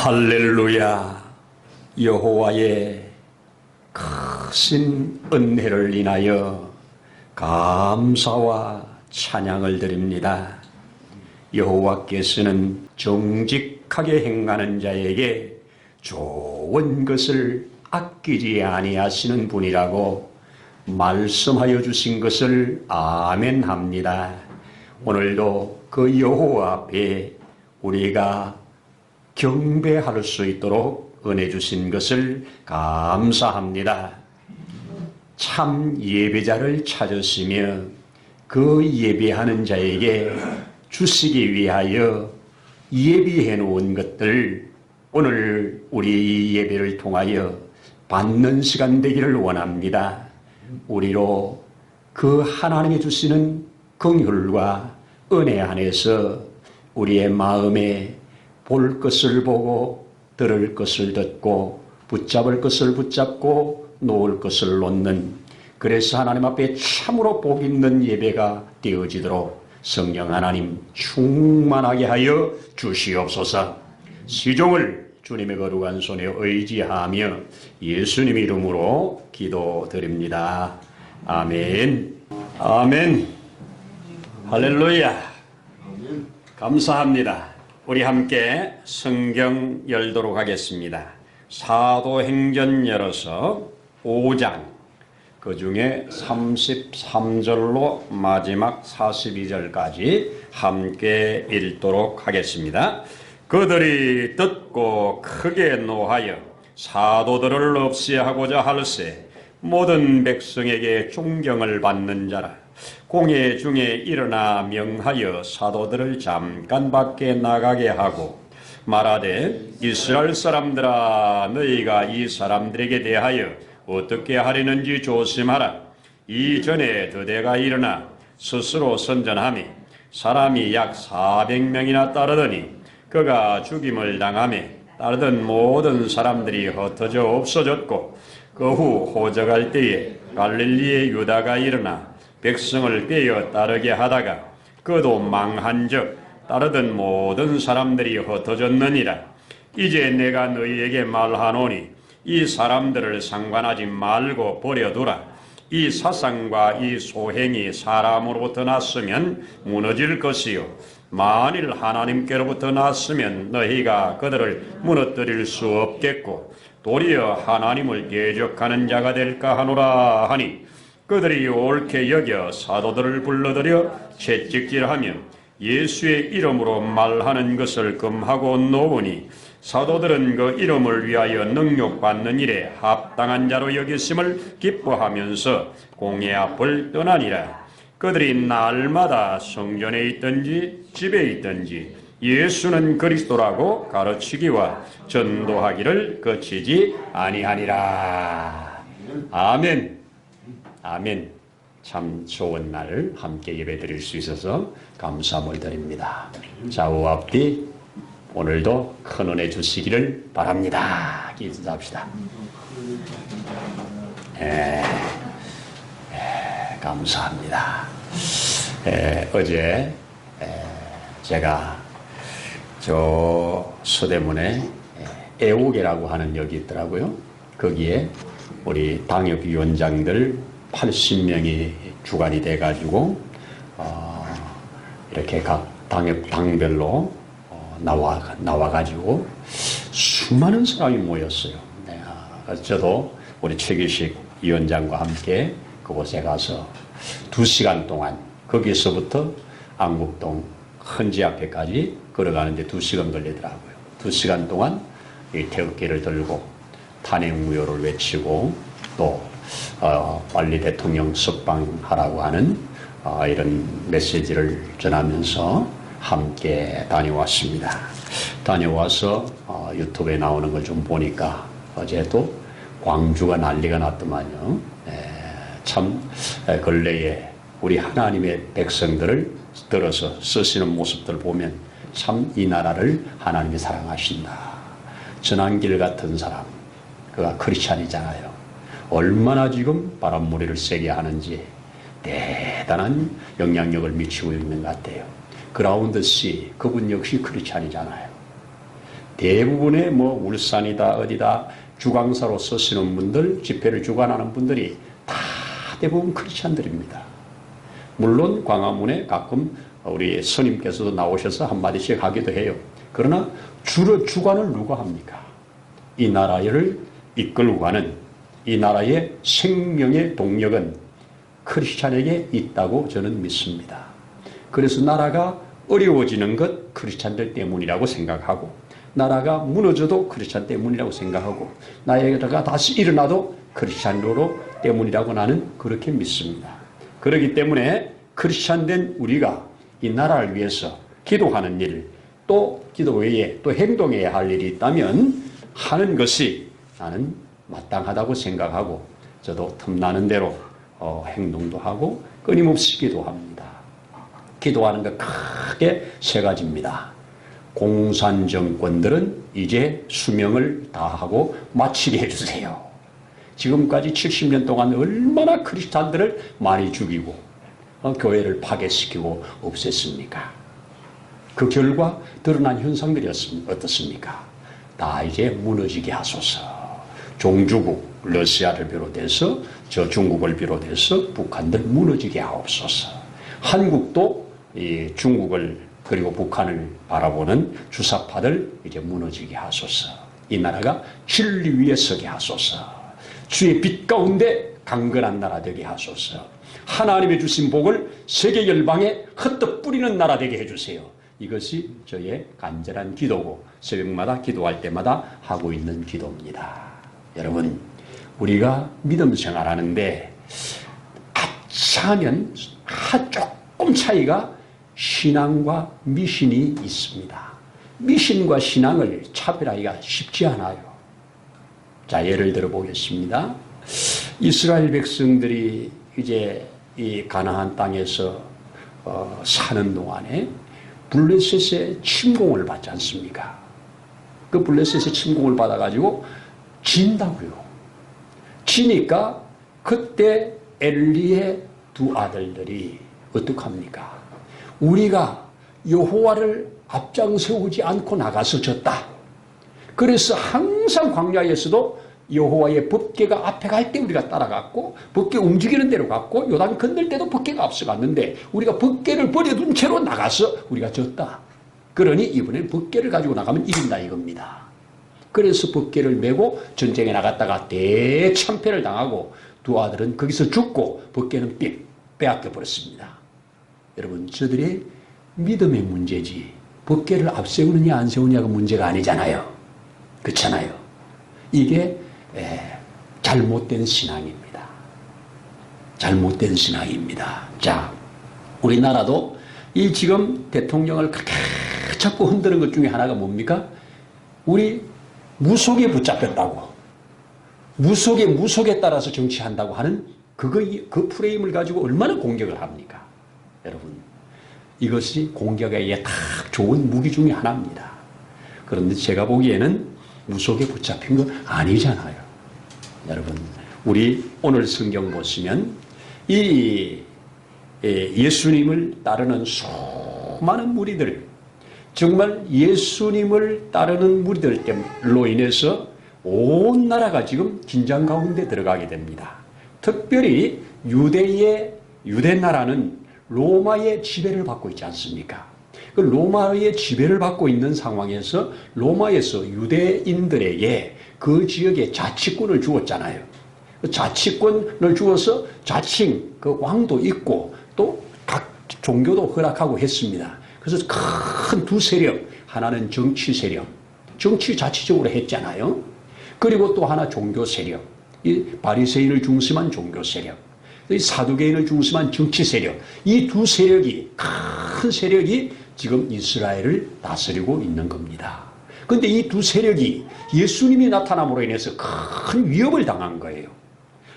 할렐루야. 여호와의 크신 은혜를 인하여 감사와 찬양을 드립니다. 여호와께서는 정직하게 행하는 자에게 좋은 것을 아끼지 아니하시는 분이라고 말씀하여 주신 것을 아멘합니다. 오늘도 그 여호와 앞에 우리가 경배할 수 있도록 은혜 주신 것을 감사합니다. 참 예배자를 찾으시며 그 예배하는 자에게 주시기 위하여 예비해 놓은 것들, 오늘 우리 예배를 통하여 받는 시간 되기를 원합니다. 우리로 그 하나님이 주시는 긍휼과 은혜 안에서 우리의 마음에 볼 것을 보고 들을 것을 듣고 붙잡을 것을 붙잡고 놓을 것을 놓는, 그래서 하나님 앞에 참으로 복 있는 예배가 되어지도록 성령 하나님 충만하게 하여 주시옵소서. 시종을 주님의 거룩한 손에 의지하며 예수님 이름으로 기도드립니다. 아멘. 아멘. 할렐루야. 감사합니다. 우리 함께 성경 열도록 하겠습니다. 사도행전 열어서 5장, 그 중에 33절로 마지막 42절까지 함께 읽도록 하겠습니다. 그들이 듣고 크게 노하여 사도들을 없애하고자 할세 모든 백성에게 존경을 받는 자라 공회 중에 일어나 명하여 사도들을 잠깐 밖에 나가게 하고 말하되, 이스라엘 사람들아, 너희가 이 사람들에게 대하여 어떻게 하려는지 조심하라. 이전에 드대가 일어나 스스로 선전하며 사람이 약 400명이나 따르더니 그가 죽임을 당하며 따르던 모든 사람들이 흩어져 없어졌고, 그 후 호적할 때에 갈릴리의 유다가 일어나 백성을 빼어 따르게 하다가 그도 망한즉 따르던 모든 사람들이 흩어졌느니라. 이제 내가 너희에게 말하노니 이 사람들을 상관하지 말고 버려두라. 이 사상과 이 소행이 사람으로부터 났으면 무너질 것이요, 만일 하나님께로부터 났으면 너희가 그들을 무너뜨릴 수 없겠고 도리어 하나님을 대적하는 자가 될까 하노라 하니, 그들이 옳게 여겨 사도들을 불러들여 채찍질하며 예수의 이름으로 말하는 것을 금하고 놓으니, 사도들은 그 이름을 위하여 능욕받는 일에 합당한 자로 여겼음을 기뻐하면서 공회 앞을 떠나니라. 그들이 날마다 성전에 있든지 집에 있든지 예수는 그리스도라고 가르치기와 전도하기를 그치지 아니하니라. 아멘. 아멘. 참 좋은 날 함께 예배 드릴 수 있어서 감사함을 드립니다. 좌우 앞뒤 오늘도 큰 은혜 주시기를 바랍니다. 기도합시다. 감사합니다. 어제 제가 저 서대문에 애옥이라고 하는 역이 있더라고요. 거기에 우리 당협위원장들 80명이 주관이 돼가지고 이렇게 각 당별로 나와가지고 수많은 사람이 모였어요. 저도 우리 최규식 위원장과 함께 그곳에 가서 2시간 동안, 거기서부터 안국동 헌지 앞에까지 걸어가는데 2시간 걸리더라고요. 2시간 동안 이 태극기를 들고 탄핵무효를 외치고 또 빨리 대통령 석방하라고 하는 이런 메시지를 전하면서 함께 다녀왔습니다. 다녀와서 유튜브에 나오는 걸 좀 보니까 어제도 광주가 난리가 났더만요. 참 근래에 우리 하나님의 백성들을 들어서 쓰시는 모습들 보면 참 이 나라를 하나님이 사랑하신다. 전환길 같은 사람, 그가 크리스찬이잖아요. 얼마나 지금 바람몰이를 세게 하는지 대단한 영향력을 미치고 있는 것 같아요. 그라운드 씨, 그분 역시 크리스찬이잖아요. 대부분의 뭐 울산이다 어디다 주강사로 서시는 분들, 집회를 주관하는 분들이 다 대부분 크리스찬들입니다. 물론 광화문에 가끔 우리 스님께서도 나오셔서 한마디씩 하기도 해요. 그러나 주로 주관을 누가 합니까? 이 나라를 이끌고 가는 이 나라의 생명의 동력은 크리스찬에게 있다고 저는 믿습니다. 그래서 나라가 어려워지는 것 크리스찬들 때문이라고 생각하고, 나라가 무너져도 크리스찬 때문이라고 생각하고, 나라가 다시 일어나도 크리스찬으로 때문이라고 나는 그렇게 믿습니다. 그렇기 때문에 크리스찬된 우리가 이 나라를 위해서 기도하는 일, 또 기도 외에 또 행동해야 할 일이 있다면 하는 것이 나는 마땅하다고 생각하고, 저도 틈나는 대로 행동도 하고 끊임없이 기도합니다. 기도하는 것 크게 세 가지입니다. 공산 정권들은 이제 수명을 다하고 마치게 해주세요. 지금까지 70년 동안 얼마나 크리스찬들을 많이 죽이고 교회를 파괴시키고 없앴습니까? 그 결과 드러난 현상들이 어떻습니까? 다 이제 무너지게 하소서. 종주국 러시아를 비롯해서 저 중국을 비롯해서 북한들 무너지게 하옵소서. 한국도 이 중국을 그리고 북한을 바라보는 주사파들 이제 무너지게 하소서. 이 나라가 진리 위에 서게 하소서. 주의 빛 가운데 강건한 나라 되게 하소서. 하나님의 주신 복을 세계 열방에 흩떡 뿌리는 나라 되게 해주세요. 이것이 저의 간절한 기도고 새벽마다 기도할 때마다 하고 있는 기도입니다. 여러분, 우리가 믿음 생활하는데 아차하면 조금 차이가 신앙과 미신이 있습니다. 미신과 신앙을 차별하기가 쉽지 않아요. 자, 예를 들어 보겠습니다. 이스라엘 백성들이 이제 이 가나안 땅에서 사는 동안에 블레셋의 침공을 받지 않습니까? 그 블레셋의 침공을 받아가지고 진다고요. 지니까 그때 엘리의 두 아들들이 어떡합니까? 우리가 여호와를 앞장 세우지 않고 나가서 졌다. 그래서 항상 광야에서도 여호와의 법궤가 앞에 갈 때 우리가 따라갔고, 법궤 움직이는 대로 갔고, 요단 건널 때도 법궤가 앞서갔는데 우리가 법궤를 버려둔 채로 나가서 우리가 졌다. 그러니 이번엔 법궤를 가지고 나가면 이긴다 이겁니다. 그래서 법궤를 메고 전쟁에 나갔다가 대참패를 당하고 두 아들은 거기서 죽고 법궤는 빼앗겨 버렸습니다. 여러분, 저들의 믿음의 문제지 법궤를 앞세우느냐 안 세우느냐가 문제가 아니잖아요. 그렇잖아요. 이게 잘못된 신앙입니다. 잘못된 신앙입니다. 자, 우리나라도 이 지금 대통령을 그렇게 자꾸 흔드는 것 중에 하나가 뭡니까? 우리 무속에 붙잡혔다고, 무속에 따라서 정치한다고 하는 그 프레임을 가지고 얼마나 공격을 합니까? 여러분, 이것이 공격에 딱 좋은 무기 중에 하나입니다. 그런데 제가 보기에는 무속에 붙잡힌 건 아니잖아요. 여러분, 우리 오늘 성경 보시면 이 예수님을 따르는 수많은 무리들, 정말 예수님을 따르는 무리들로 인해서 온 나라가 지금 긴장 가운데 들어가게 됩니다. 특별히 유대 나라는 로마의 지배를 받고 있지 않습니까? 그 로마의 지배를 받고 있는 상황에서 로마에서 유대인들에게 그 지역에 자치권을 주었잖아요. 그 자치권을 주어서 자칭 그 왕도 있고 또 각 종교도 허락하고 했습니다. 그래서 큰 두 세력, 하나는 정치 세력, 정치 자치적으로 했잖아요. 그리고 또 하나 종교 세력, 이 바리새인을 중심한 종교 세력, 이 사두개인을 중심한 정치 세력, 이 두 세력이, 큰 세력이 지금 이스라엘을 다스리고 있는 겁니다. 그런데 이 두 세력이 예수님이 나타남으로 인해서 큰 위협을 당한 거예요.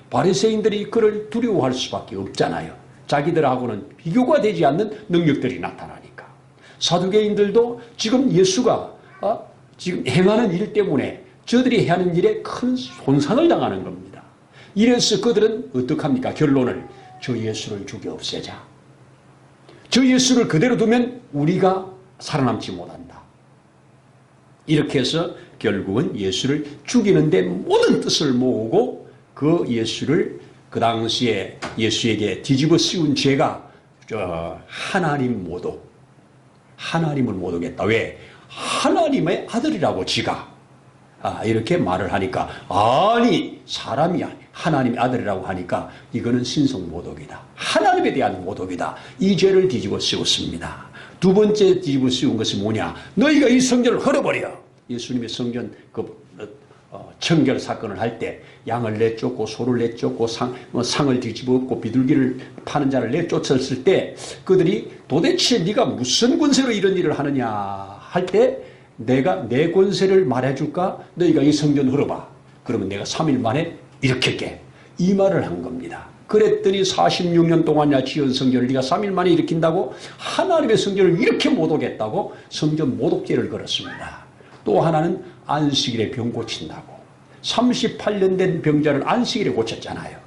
바리새인들이 그를 두려워할 수밖에 없잖아요. 자기들하고는 비교가 되지 않는 능력들이 나타나니까. 사두개인들도 지금 예수가 지금 행하는 일 때문에 저들이 하는 일에 큰 손상을 당하는 겁니다. 이래서 그들은 어떡합니까? 결론을, 저 예수를 죽여 없애자. 저 예수를 그대로 두면 우리가 살아남지 못한다. 이렇게 해서 결국은 예수를 죽이는데 모든 뜻을 모으고 그 예수를 그 당시에 예수에게 뒤집어 씌운 죄가 하나님을 모독했다. 왜? 하나님의 아들이라고 지가 이렇게 말을 하니까, 아니 사람이 하나님의 아들이라고 하니까 이거는 신성모독이다, 하나님에 대한 모독이다. 이 죄를 뒤집어 씌웠습니다. 두 번째 뒤집어 씌운 것이 뭐냐? 너희가 이 성전을 헐어버려. 예수님의 성전 청결 사건을 할 때 양을 내쫓고 소를 내쫓고 상을 뒤집었고 비둘기를 파는 자를 내쫓았을 때 그들이 도대체 네가 무슨 권세로 이런 일을 하느냐 할 때, 내가 내 권세를 말해줄까? 너희가 이 성전 헐어봐. 그러면 내가 3일 만에 일으킬게. 이 말을 한 겁니다. 그랬더니 46년 동안이나 지은 성전을 네가 3일 만에 일으킨다고? 하나님의 성전을 이렇게 모독했다고 성전 모독죄를 걸었습니다. 또 하나는 안식일에 병 고친다고. 38년 된 병자를 안식일에 고쳤잖아요.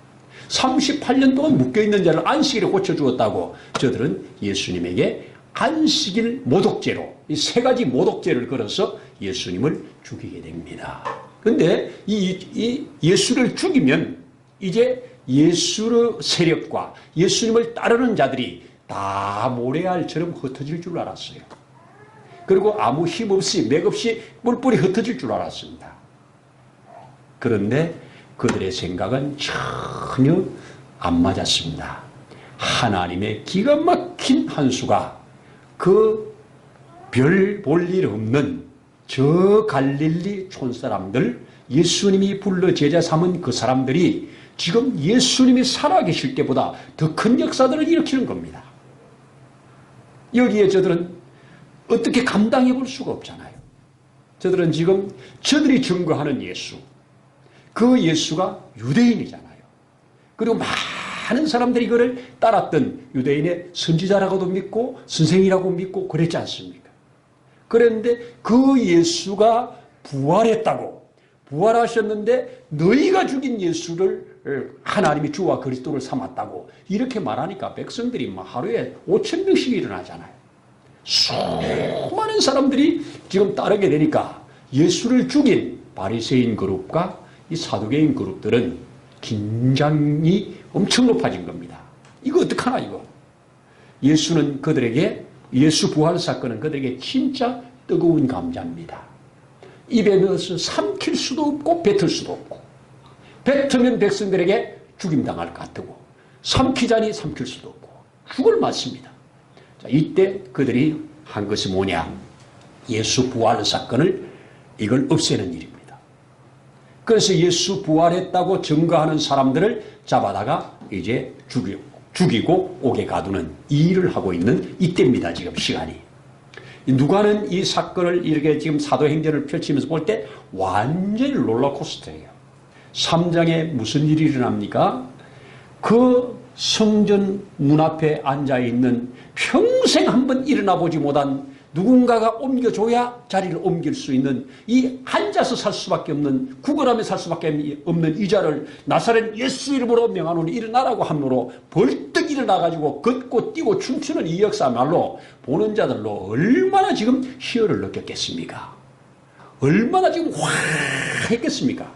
38년 동안 묶여있는 자를 안식일에 고쳐주었다고 저들은 예수님에게 안식일 모독죄로 이 세 가지 모독죄를 걸어서 예수님을 죽이게 됩니다. 그런데 이 예수를 죽이면 이제 예수의 세력과 예수님을 따르는 자들이 다 모래알처럼 흩어질 줄 알았어요. 그리고 아무 힘 없이 맥 없이 뿔뿔이 흩어질 줄 알았습니다. 그런데 그들의 생각은 전혀 안 맞았습니다. 하나님의 기가 막힌 한 수가 그 별 볼 일 없는 저 갈릴리 촌사람들, 예수님이 불러 제자 삼은 그 사람들이 지금 예수님이 살아계실 때보다 더 큰 역사들을 일으키는 겁니다. 여기에 저들은 어떻게 감당해 볼 수가 없잖아요. 저들은 지금 저들이 증거하는 예수, 그 예수가 유대인이잖아요. 그리고 많은 사람들이 그를 따랐던 유대인의 선지자라고도 믿고 선생이라고 믿고 그랬지 않습니까? 그런데 그 예수가 부활했다고, 부활하셨는데 너희가 죽인 예수를 하나님이 주와 그리스도를 삼았다고 이렇게 말하니까 백성들이 하루에 5,000명씩 일어나잖아요. 수많은 사람들이 지금 따르게 되니까 예수를 죽인 바리새인 그룹과 이 사두개인 그룹들은 긴장이 엄청 높아진 겁니다. 이거 어떡하나 이거. 예수는 그들에게, 예수 부활 사건은 그들에게 진짜 뜨거운 감자입니다. 입에 넣어서 삼킬 수도 없고 뱉을 수도 없고, 뱉으면 백성들에게 죽임당할 것 같고, 삼키자니 삼킬 수도 없고 죽을 맞습니다. 자, 이때 그들이 한 것이 뭐냐? 예수 부활 사건을 이걸 없애는 일입니다. 그래서 예수 부활했다고 증거하는 사람들을 잡아다가 이제 죽이고 옥에 가두는 이 일을 하고 있는 이때입니다. 지금 시간이. 누가는 이 사건을 이렇게 지금 사도행전을 펼치면서 볼 때 완전히 롤러코스터예요. 3장에 무슨 일이 일어납니까? 그 성전 문 앞에 앉아있는 평생 한번 일어나 보지 못한 누군가가 옮겨줘야 자리를 옮길 수 있는 이 앉아서 살 수밖에 없는, 구걸하며 살 수밖에 없는 이 자를 나사렛 예수 이름으로 명하노니 일어나라고 함으로 벌떡 일어나가지고 걷고 뛰고 춤추는 이 역사말로 보는 자들로 얼마나 지금 희열을 느꼈겠습니까? 얼마나 지금 확 했겠습니까?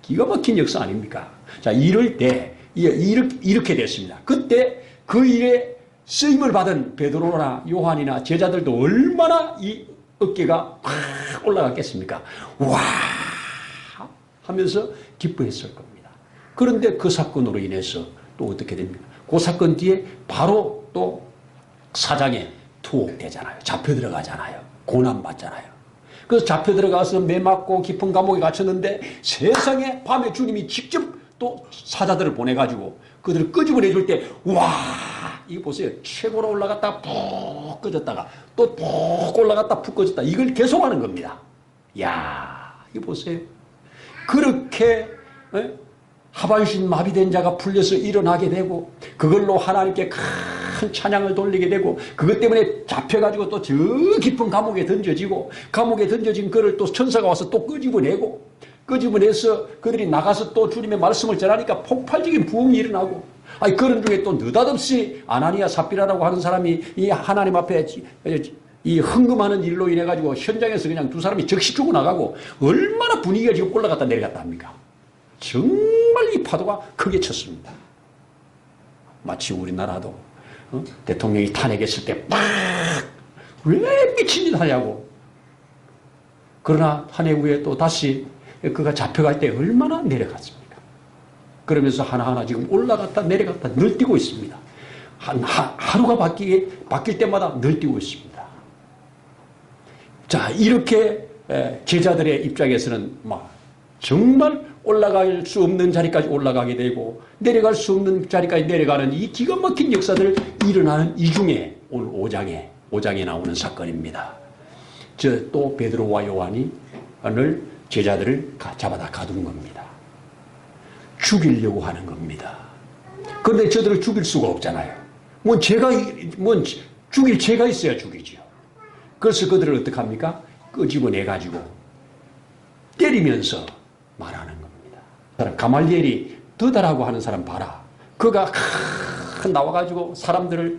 기가 막힌 역사 아닙니까? 자, 이럴 때 이렇게 됐습니다. 그때 그 일에 쓰임을 받은 베드로나 요한이나 제자들도 얼마나 이 어깨가 확 올라갔겠습니까? 와 하면서 기뻐했을 겁니다. 그런데 그 사건으로 인해서 또 어떻게 됩니까? 그 사건 뒤에 바로 또 사장에 투옥되잖아요. 잡혀 들어가잖아요. 고난받잖아요. 그래서 잡혀 들어가서 매 맞고 깊은 감옥에 갇혔는데 세상에 밤에 주님이 직접 또 사자들을 보내가지고 그들을 끄집어내 줄 때, 와, 이거 보세요. 최고로 올라갔다가 푹 꺼졌다가 또 푹 올라갔다 푹 꺼졌다. 이걸 계속하는 겁니다. 야, 이거 보세요. 그렇게 하반신 마비된 자가 풀려서 일어나게 되고 그걸로 하나님께 큰 찬양을 돌리게 되고 그것 때문에 잡혀가지고 또 저 깊은 감옥에 던져지고 감옥에 던져진 그를 또 천사가 와서 또 끄집어내서 그들이 나가서 또 주님의 말씀을 전하니까 폭발적인 부흥이 일어나고, 그런 중에 또 느닷없이 아나니아 삽비라라고 하는 사람이 이 하나님 앞에 이 헌금하는 일로 인해 가지고 현장에서 그냥 두 사람이 즉시 죽어나가고 얼마나 분위기가 지금 올라갔다 내려갔다 합니까? 정말 이 파도가 크게 쳤습니다. 마치 우리나라도 대통령이 탄핵했을 때 막 왜 미친 짓 하냐고. 그러나 탄핵 후에 또 다시 그가 잡혀갈 때 얼마나 내려갔습니까? 그러면서 하나하나 지금 올라갔다 내려갔다 늘뛰고 있습니다. 하루가 바뀔 때마다 늘뛰고 있습니다. 자, 이렇게 제자들의 입장에서는 막 정말 올라갈 수 없는 자리까지 올라가게 되고 내려갈 수 없는 자리까지 내려가는 이 기가 막힌 역사들 일어나는 이 중에 오늘 5장에 나오는 사건입니다. 또 베드로와 요한이 오늘 제자들을 잡아다 가둔 겁니다. 죽이려고 하는 겁니다. 그런데 저들을 죽일 수가 없잖아요. 죽일 죄가 있어야 죽이죠. 그래서 그들을 어떻게 합니까? 끄집어내가지고 때리면서 말하는 겁니다. 가말리엘이 더다라고 하는 사람 봐라. 그가 나와가지고 사람들을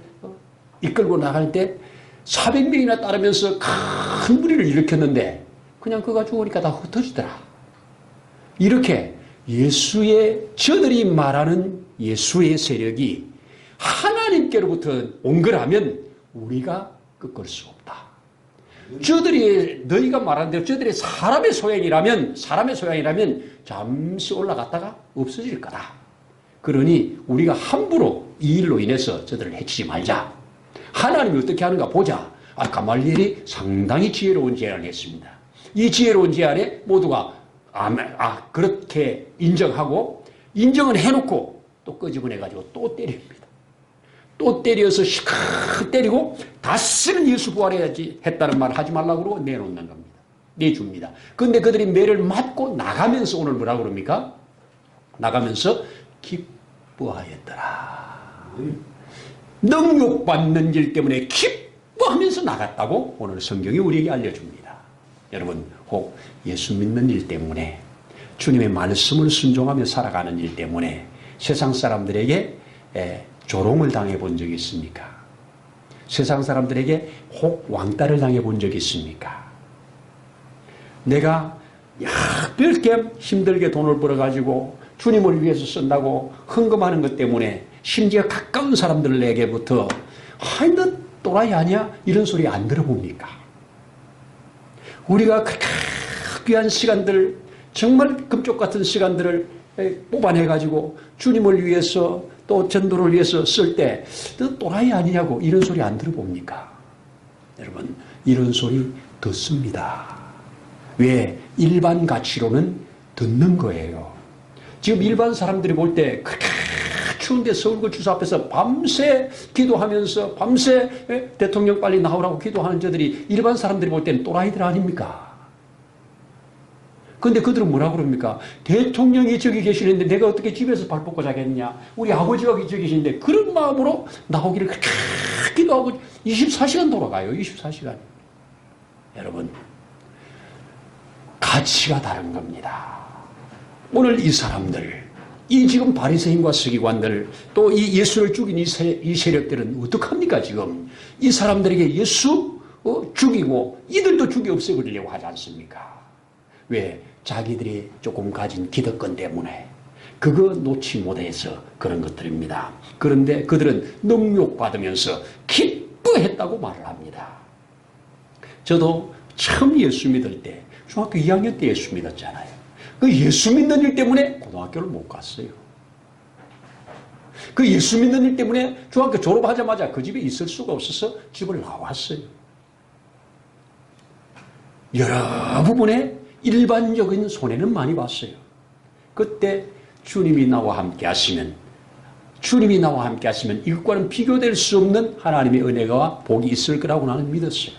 이끌고 나갈 때 400명이나 따르면서 큰 무리를 일으켰는데 그냥 그가 죽으니까 다 흩어지더라. 이렇게 저들이 말하는 예수의 세력이 하나님께로부터 온 거라면 우리가 꺾을 수 없다. 너희가 말하는 대로 저들이 사람의 소양이라면 잠시 올라갔다가 없어질 거다. 그러니 우리가 함부로 이 일로 인해서 저들을 해치지 말자. 하나님이 어떻게 하는가 보자. 가말리엘이 상당히 지혜로운 제안을 했습니다. 이 지혜로운 제안에 모두가 그렇게 인정은 해놓고 또 끄집어내가지고 또 때립니다. 또 때려서 시크릿 때리고 다시는 예수 부활해야지 했다는 말 하지 말라고 그러고 내놓는 겁니다. 내줍니다. 그런데 그들이 매를 맞고 나가면서 오늘 뭐라고 그럽니까? 나가면서 기뻐하였더라. 능욕받는 일 때문에 기뻐하면서 나갔다고 오늘 성경이 우리에게 알려줍니다. 여러분, 혹 예수 믿는 일 때문에 주님의 말씀을 순종하며 살아가는 일 때문에 세상 사람들에게 조롱을 당해본 적이 있습니까? 세상 사람들에게 혹 왕따를 당해본 적이 있습니까? 내가 별게 힘들게 돈을 벌어가지고 주님을 위해서 쓴다고 헌금하는 것 때문에 심지어 가까운 사람들에게부터 너 또라이 아니야? 이런 소리 안 들어봅니까? 우리가 그렇게 귀한 시간들, 정말 금쪽 같은 시간들을 뽑아내가지고 주님을 위해서 또 전도를 위해서 쓸 때 너 또라이 아니냐고 이런 소리 안 들어봅니까? 여러분, 이런 소리 듣습니다. 왜? 일반 가치로는 듣는 거예요. 지금 일반 사람들이 볼 때 그렇게 추운데 서울구치소 앞에서 밤새 기도하면서 밤새 대통령 빨리 나오라고 기도하는 저들이 일반 사람들이 볼 때는 또라이들 아닙니까? 근데 그들은 뭐라고 그럽니까? 대통령이 저기 계시는데 내가 어떻게 집에서 발 뻗고 자겠냐? 우리 아버지가 저기 계시는데 그런 마음으로 나오기를 그렇게 기도하고 24시간 돌아가요. 24시간. 여러분, 가치가 다른 겁니다. 오늘 이 사람들, 이 지금 바리새인과 서기관들, 또 이 예수를 죽인 이 세력들은 어떡합니까 지금? 이 사람들에게 예수 죽이고 이들도 죽여 없애버리려고 하지 않습니까? 왜? 자기들이 조금 가진 기득권 때문에 그거 놓지 못해서 그런 것들입니다. 그런데 그들은 능욕받으면서 기뻐했다고 말을 합니다. 저도 처음 예수 믿을 때 중학교 2학년 때 예수 믿었잖아요. 그 예수 믿는 일 때문에 고등학교를 못 갔어요. 그 예수 믿는 일 때문에 중학교 졸업하자마자 그 집에 있을 수가 없어서 집을 나왔어요. 여러 부분에 일반적인 손해는 많이 봤어요. 그때 주님이 나와 함께 하시면 이것과는 비교될 수 없는 하나님의 은혜와 복이 있을 거라고 나는 믿었어요.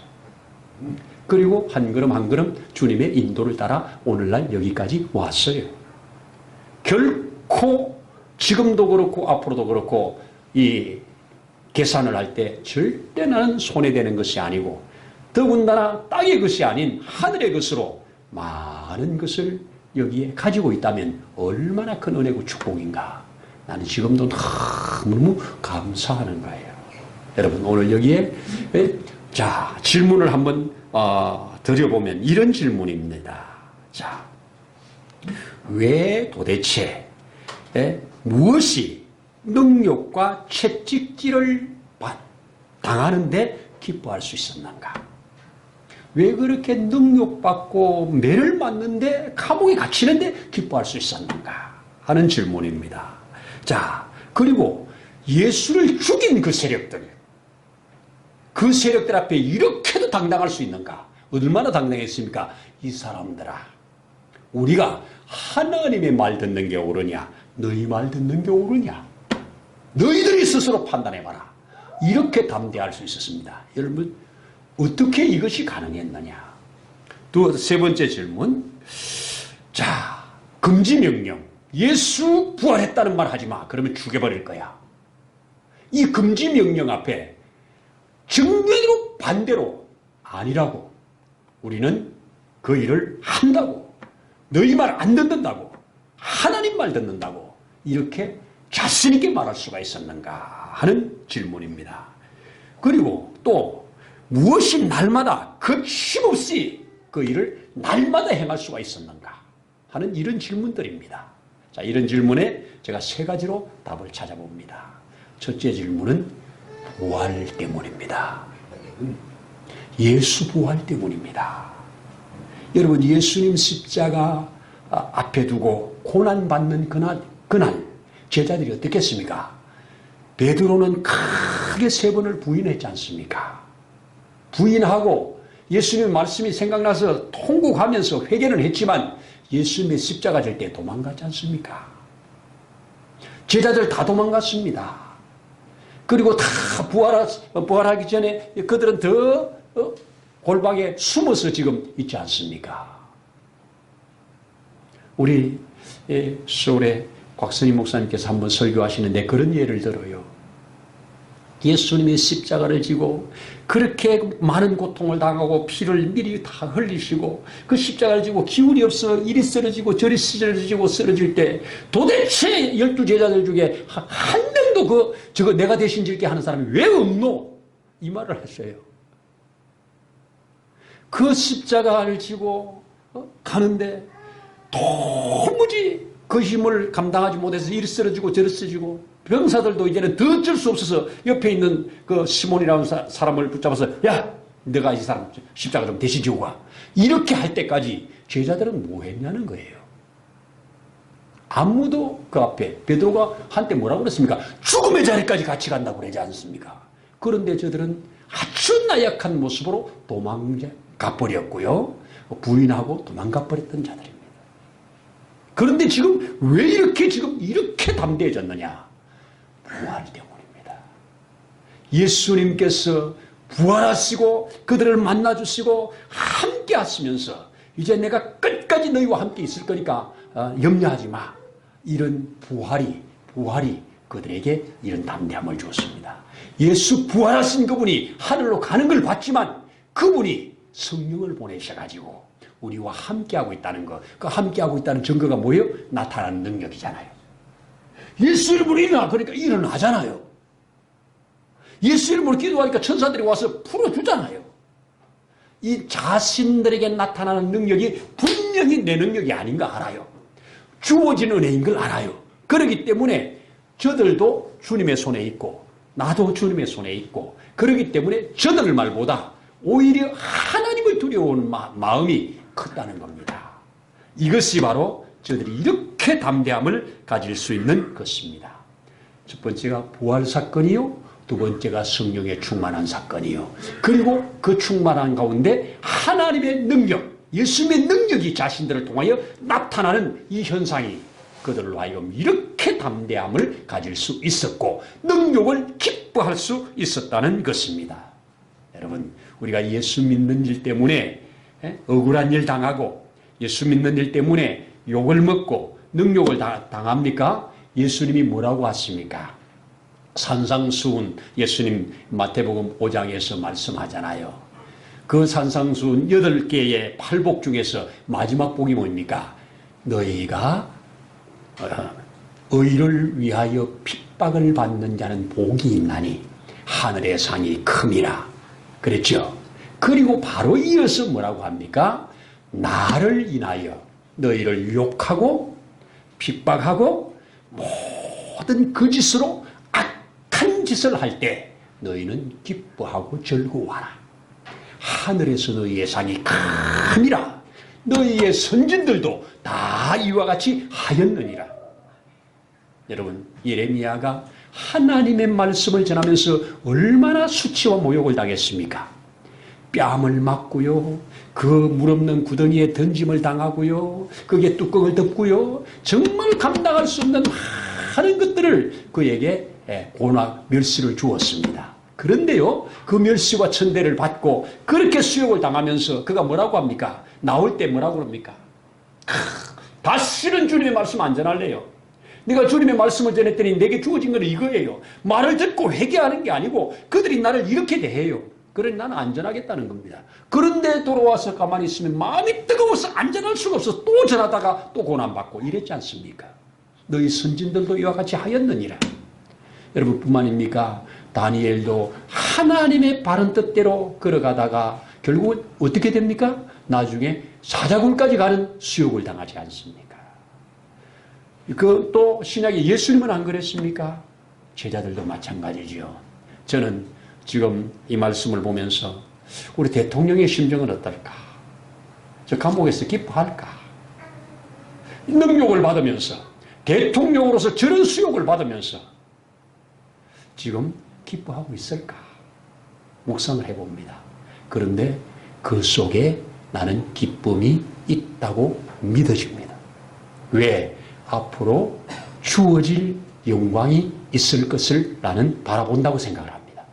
그리고 한 걸음 한 걸음 주님의 인도를 따라 오늘날 여기까지 왔어요. 결코 지금도 그렇고 앞으로도 그렇고 이 계산을 할 때 절대 나는 손해되는 것이 아니고 더군다나 땅의 것이 아닌 하늘의 것으로 많은 것을 여기에 가지고 있다면 얼마나 큰 은혜고 축복인가. 나는 지금도 너무 감사하는 거예요. 여러분, 오늘 여기에 자, 질문을 한번 드려보면 이런 질문입니다. 자, 왜 도대체 무엇이 능욕과 채찍질을 당하는데 기뻐할 수 있었는가? 왜 그렇게 능욕받고 매를 맞는데 감옥에 갇히는데 기뻐할 수 있었는가 하는 질문입니다. 자, 그리고 예수를 죽인 그 세력들 앞에 이렇게도 당당할 수 있는가? 얼마나 당당했습니까? 이 사람들아, 우리가 하나님의 말 듣는 게 옳으냐, 너희 말 듣는 게 옳으냐, 너희들이 스스로 판단해봐라. 이렇게 담대할 수 있었습니다. 여러분, 어떻게 이것이 가능했느냐? 세 번째 질문. 자, 금지명령. 예수 부활했다는 말 하지 마. 그러면 죽여버릴 거야. 이 금지명령 앞에 정면으로 반대로 아니라고. 우리는 그 일을 한다고. 너희 말 안 듣는다고. 하나님 말 듣는다고. 이렇게 자신있게 말할 수가 있었는가 하는 질문입니다. 그리고 또 무엇이 날마다 거침없이 그 일을 날마다 행할 수가 있었는가 하는 이런 질문들입니다. 자, 이런 질문에 제가 세 가지로 답을 찾아봅니다. 첫째 질문은 부활 때문입니다. 예수 부활 때문입니다. 여러분, 예수님 십자가 앞에 두고 고난받는 그날 제자들이 어떻겠습니까? 베드로는 크게 3번을 부인했지 않습니까? 부인하고 예수님의 말씀이 생각나서 통곡하면서 회개는 했지만 예수님의 십자가 질 때 도망갔지 않습니까? 제자들 다 도망갔습니다. 그리고 다 부활하기 전에 그들은 더 골방에 숨어서 지금 있지 않습니까? 우리 서울의 곽선희 목사님께서 한번 설교하시는데 그런 예를 들어요. 예수님이 십자가를 지고 그렇게 많은 고통을 당하고 피를 미리 다 흘리시고 그 십자가를 지고 기운이 없어 이리 쓰러지고 저리 쓰러지고 쓰러질 때 도대체 12제자들 중에 한 명도 저거 내가 대신 질게 하는 사람이 왜 없노? 이 말을 했어요. 그 십자가를 지고 가는데 도무지 그 힘을 감당하지 못해서 이리 쓰러지고 저리 쓰러지고 병사들도 이제는 더 어쩔 수 없어서 옆에 있는 그 시몬이라는 사람을 붙잡아서 야, 내가 이 사람 십자가 좀 대신 지고 가. 이렇게 할 때까지 제자들은 뭐 했냐는 거예요. 아무도 그 앞에 베드로가 한때 뭐라고 그랬습니까? 죽음의 자리까지 같이 간다고 그러지 않습니까? 그런데 저들은 아주 나약한 모습으로 도망가 버렸고요. 부인하고 도망가 버렸던 자들입니다. 그런데 지금 왜 이렇게 담대해졌느냐? 부활 때문입니다. 예수님께서 부활하시고 그들을 만나주시고 함께 하시면서 이제 내가 끝까지 너희와 함께 있을 거니까 염려하지 마. 이런 부활이 그들에게 이런 담대함을 주었습니다. 예수 부활하신 그분이 하늘로 가는 걸 봤지만 그분이 성령을 보내셔가지고 우리와 함께하고 있다는 것, 그 함께하고 있다는 증거가 뭐예요? 나타나는 능력이잖아요. 예수 이름으로 일어나, 그러니까 일어나잖아요. 예수 이름으로 기도하니까 천사들이 와서 풀어주잖아요. 이 자신들에게 나타나는 능력이 분명히 내 능력이 아닌가 알아요. 주어진 은혜인 걸 알아요. 그렇기 때문에 저들도 주님의 손에 있고 나도 주님의 손에 있고 그렇기 때문에 저들 말보다 오히려 하나님을 두려워하는 마음이 컸다는 겁니다. 이것이 바로 저들이 이렇게 담대함을 가질 수 있는 것입니다. 첫 번째가 부활 사건이요. 두 번째가 성령에 충만한 사건이요. 그리고 그 충만한 가운데 하나님의 능력, 예수님의 능력이 자신들을 통하여 나타나는 이 현상이 그들로 하여금 이렇게 담대함을 가질 수 있었고 능력을 기뻐할 수 있었다는 것입니다. 여러분, 우리가 예수 믿는 일 때문에 억울한 일 당하고 예수 믿는 일 때문에 욕을 먹고 능욕을 당합니까? 예수님이 뭐라고 하십니까? 산상수훈, 예수님 마태복음 5장에서 말씀하잖아요. 그 산상수훈 8개의 8복 중에서 마지막 복이 뭡니까? 너희가 의를 위하여 핍박을 받는 자는 복이 있나니 하늘의 상이 큼이라. 그랬죠. 그리고 바로 이어서 뭐라고 합니까? 나를 인하여 너희를 욕하고 핍박하고 모든 그 짓으로 악한 짓을 할 때 너희는 기뻐하고 즐거워하라. 하늘에서 너희의 상이 큼이라. 너희의 선진들도 다 이와 같이 하였느니라. 여러분, 예레미야가 하나님의 말씀을 전하면서 얼마나 수치와 모욕을 당했습니까? 뺨을 맞고요, 그 물없는 구덩이에 던짐을 당하고요, 그게 뚜껑을 덮고요, 정말 감당할 수 없는 많은 것들을 그에게 고난, 멸시를 주었습니다. 그런데요, 그 멸시와 천대를 받고 그렇게 수욕을 당하면서 그가 뭐라고 합니까? 나올 때 뭐라고 합니까? 다시는 주님의 말씀 안 전할래요. 내가 주님의 말씀을 전했더니 내게 주어진 건 이거예요. 말을 듣고 회개하는 게 아니고 그들이 나를 이렇게 대해요. 그러니 나는 안전하겠다는 겁니다. 그런데 돌아와서 가만히 있으면 마음이 뜨거워서 안전할 수가 없어. 또 전하다가 또 고난받고 이랬지 않습니까? 너희 선진들도 이와 같이 하였느니라. 여러분 뿐만입니까? 다니엘도 하나님의 바른 뜻대로 걸어가다가 결국은 어떻게 됩니까? 나중에 사자굴까지 가는 수욕을 당하지 않습니까? 그 또 신약에 예수님은 안 그랬습니까? 제자들도 마찬가지죠. 저는 지금 이 말씀을 보면서 우리 대통령의 심정은 어떨까? 저 감옥에서 기뻐할까? 능욕을 받으면서 대통령으로서 저런 수욕을 받으면서 지금 기뻐하고 있을까? 묵상을 해봅니다. 그런데 그 속에 나는 기쁨이 있다고 믿어집니다. 왜? 앞으로 주어질 영광이 있을 것을 나는 바라본다고 생각을 합니다.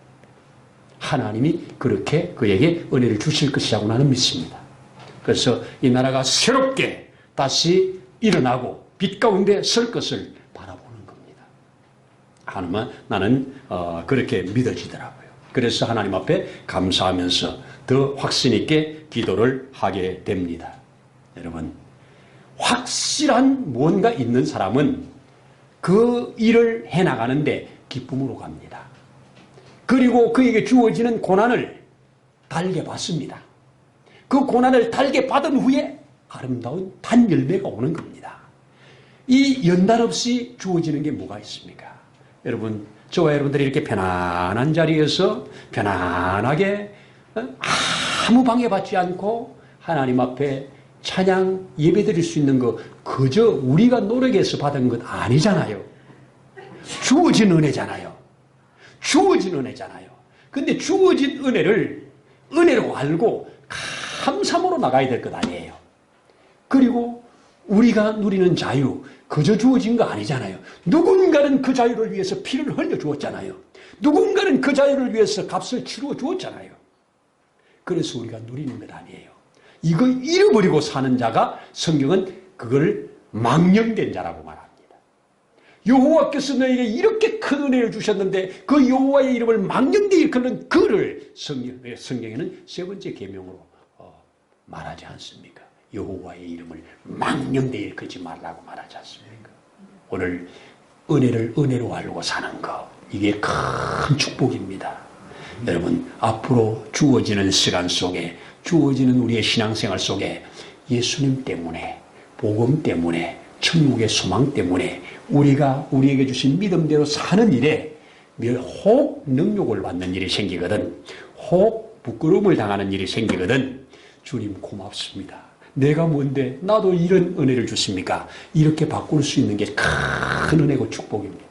하나님이 그렇게 그에게 은혜를 주실 것이라고 나는 믿습니다. 그래서 이 나라가 새롭게 다시 일어나고 빛 가운데 설 것을 바라보는 겁니다. 하나님은 나는 그렇게 믿어지더라고요. 그래서 하나님 앞에 감사하면서 더 확신 있게 기도를 하게 됩니다. 여러분, 확실한 뭔가 있는 사람은 그 일을 해나가는데 기쁨으로 갑니다. 그리고 그에게 주어지는 고난을 달게 받습니다. 그 고난을 달게 받은 후에 아름다운 단열매가 오는 겁니다. 이 연단 없이 주어지는 게 뭐가 있습니까? 여러분, 저와 여러분들이 이렇게 편안한 자리에서 편안하게 아무 방해받지 않고 하나님 앞에 찬양 예배 드릴 수 있는 거 그저 우리가 노력해서 받은 것 아니잖아요. 주어진 은혜잖아요. 주어진 은혜잖아요. 근데 주어진 은혜를 은혜로 알고 감사함으로 나가야 될 것 아니에요. 그리고 우리가 누리는 자유 그저 주어진 거 아니잖아요. 누군가는 그 자유를 위해서 피를 흘려 주었잖아요. 누군가는 그 자유를 위해서 값을 치루어 주었잖아요. 그래서 우리가 누리는 것 아니에요. 이거 잃어버리고 사는 자가 성경은 그걸 망령된 자라고 말합니다. 여호와께서 너에게 이렇게 큰 은혜를 주셨는데 그 여호와의 이름을 망령되이 일컫는 그를 성경에는 세 번째 계명으로 말하지 않습니까? 여호와의 이름을 망령되이 일컫지 말라고 말하지 않습니까? 오늘 은혜를 은혜로 알고 사는 것, 이게 큰 축복입니다. 여러분, 앞으로 주어지는 시간 속에 주어지는 우리의 신앙생활 속에 예수님 때문에, 복음 때문에, 천국의 소망 때문에 우리가 우리에게 주신 믿음대로 사는 일에 혹 능욕을 받는 일이 생기거든, 혹 부끄러움을 당하는 일이 생기거든, 주님 고맙습니다. 내가 뭔데 나도 이런 은혜를 주십니까? 이렇게 바꿀 수 있는 게 큰 은혜고 축복입니다.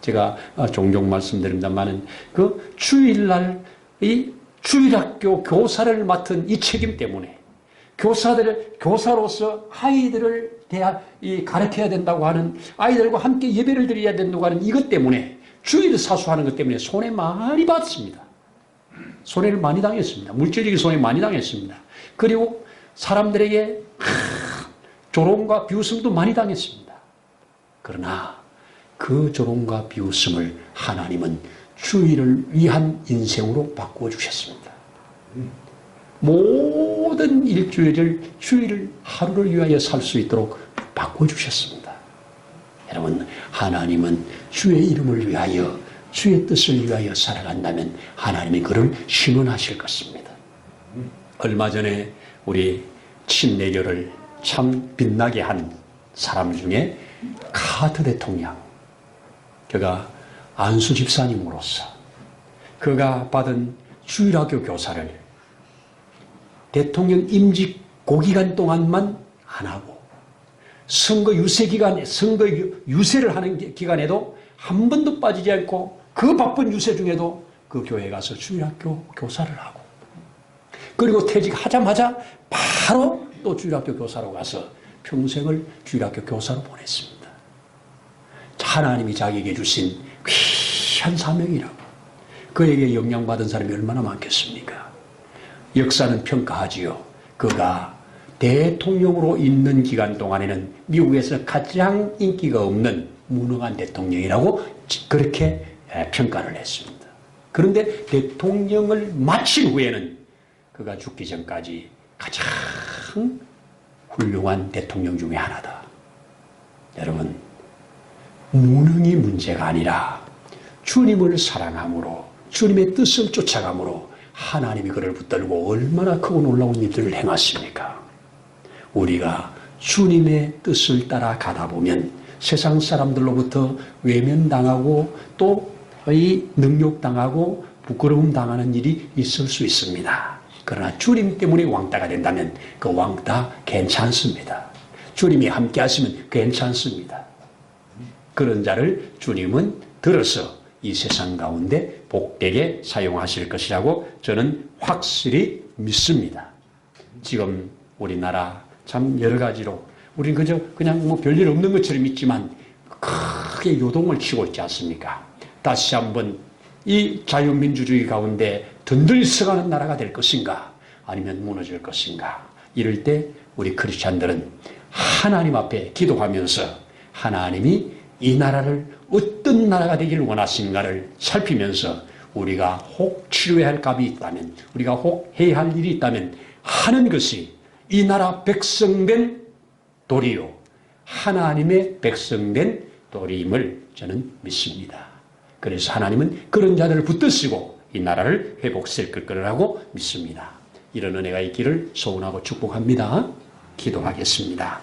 제가 종종 말씀드립니다만은 그 주일날 이 주일학교 교사를 맡은 이 책임 때문에 교사로서 아이들을 가르쳐야 된다고 하는, 아이들과 함께 예배를 드려야 된다고 하는 이것 때문에, 주일 사수하는 것 때문에 손해 많이 받습니다. 손해를 많이 당했습니다. 물질적인 손해 많이 당했습니다. 그리고 사람들에게 조롱과 비웃음도 많이 당했습니다. 그러나 그 조롱과 비웃음을 하나님은 주일을 위한 인생으로 바꾸어 주셨습니다. 모든 주일을 하루를 위하여 살 수 있도록 바꾸어 주셨습니다. 여러분, 하나님은 주의 이름을 위하여 주의 뜻을 위하여 살아간다면 하나님이 그를 신원하실 것입니다. 얼마 전에 우리 친내교를 참 빛나게 한 사람 중에 카트 대통령, 그가 안수 집사님으로서 그가 받은 주일학교 교사를 대통령 임직 고기간 동안만 안 하고 선거 유세 기간에, 선거 유세를 하는 기간에도 한 번도 빠지지 않고 그 바쁜 유세 중에도 그 교회에 가서 주일학교 교사를 하고, 그리고 퇴직하자마자 바로 또 주일학교 교사로 가서 평생을 주일학교 교사로 보냈습니다. 하나님이 자기에게 주신 귀한 사명이라고. 그에게 영향받은 사람이 얼마나 많겠습니까? 역사는 평가하지요. 그가 대통령으로 있는 기간 동안에는 미국에서 가장 인기가 없는 무능한 대통령이라고 그렇게 평가를 했습니다. 그런데 대통령을 마친 후에는 그가 죽기 전까지 가장 훌륭한 대통령 중에 하나다. 여러분, 무능이 문제가 아니라 주님을 사랑함으로, 주님의 뜻을 쫓아감으로 하나님이 그를 붙들고 얼마나 크고 놀라운 일들을 행하십니까? 우리가 주님의 뜻을 따라 가다 보면 세상 사람들로부터 외면당하고 또 능욕당하고 부끄러움 당하는 일이 있을 수 있습니다. 그러나 주님 때문에 왕따가 된다면 그 왕따 괜찮습니다. 주님이 함께 하시면 괜찮습니다. 그런 자를 주님은 들어서 이 세상 가운데 복되게 사용하실 것이라고 저는 확실히 믿습니다. 지금 우리나라 참 여러 가지로 우리는 그냥 뭐 별일 없는 것처럼 있지만 크게 요동을 치고 있지 않습니까? 다시 한번 이 자유민주주의 가운데 든든서가는 나라가 될 것인가, 아니면 무너질 것인가. 이럴 때 우리 크리스찬들은 하나님 앞에 기도하면서 하나님이 이 나라를 어떤 나라가 되기를 원하신가를 살피면서 우리가 혹 치료해야 할 값이 있다면, 우리가 혹 해야 할 일이 있다면 하는 것이 이 나라 백성된 도리요, 하나님의 백성된 도리임을 저는 믿습니다. 그래서 하나님은 그런 자들을 붙드시고 이 나라를 회복시킬 거라고 믿습니다. 이런 은혜가 있기를 소원하고 축복합니다. 기도하겠습니다.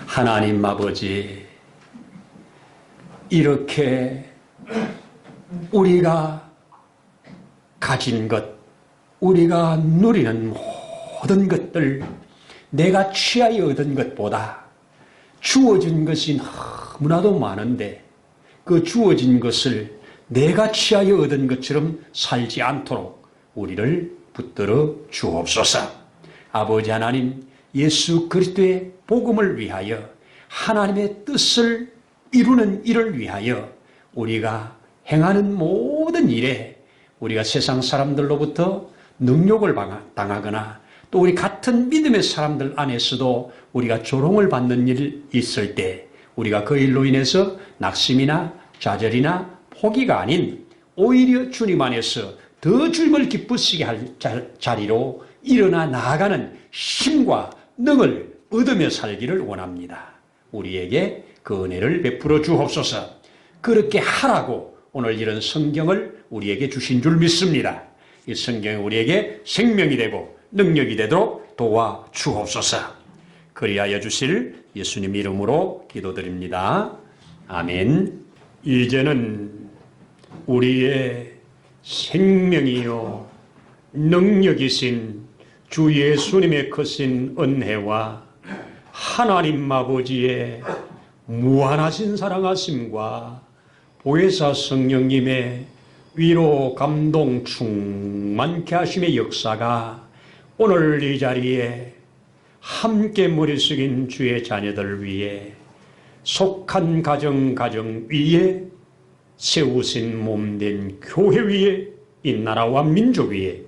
하나님 아버지, 이렇게 우리가 가진 것, 우리가 누리는 모든 것들, 내가 취하여 얻은 것보다 주어진 것이 너무나도 많은데 그 주어진 것을 내가 취하여 얻은 것처럼 살지 않도록 우리를 붙들어 주옵소서. 아버지 하나님, 예수 그리스도의 복음을 위하여, 하나님의 뜻을 이루는 일을 위하여 우리가 행하는 모든 일에 우리가 세상 사람들로부터 능욕을 당하거나 또 우리 같은 믿음의 사람들 안에서도 우리가 조롱을 받는 일이 있을 때 우리가 그 일로 인해서 낙심이나 좌절이나 포기가 아닌 오히려 주님 안에서 더 주님을 기쁘시게 할 자리로 일어나 나아가는 힘과 능을 얻으며 살기를 원합니다. 우리에게 그 은혜를 베풀어 주옵소서. 그렇게 하라고 오늘 이런 성경을 우리에게 주신 줄 믿습니다. 이 성경이 우리에게 생명이 되고 능력이 되도록 도와 주옵소서. 그리하여 주실 예수님 이름으로 기도드립니다. 아멘. 이제는 우리의 생명이요 능력이신 주 예수님의 크신 은혜와 하나님 아버지의 무한하신 사랑하심과 보혜사 성령님의 위로 감동 충만케 하심의 역사가 오늘 이 자리에 함께 머리 숙인 주의 자녀들 위에 속한 가정 위에 세우신 몸된 교회 위에 이 나라와 민족 위에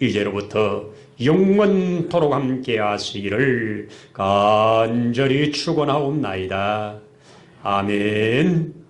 이제로부터 영원토록 함께 하시기를 간절히 축원하옵나이다. 아멘.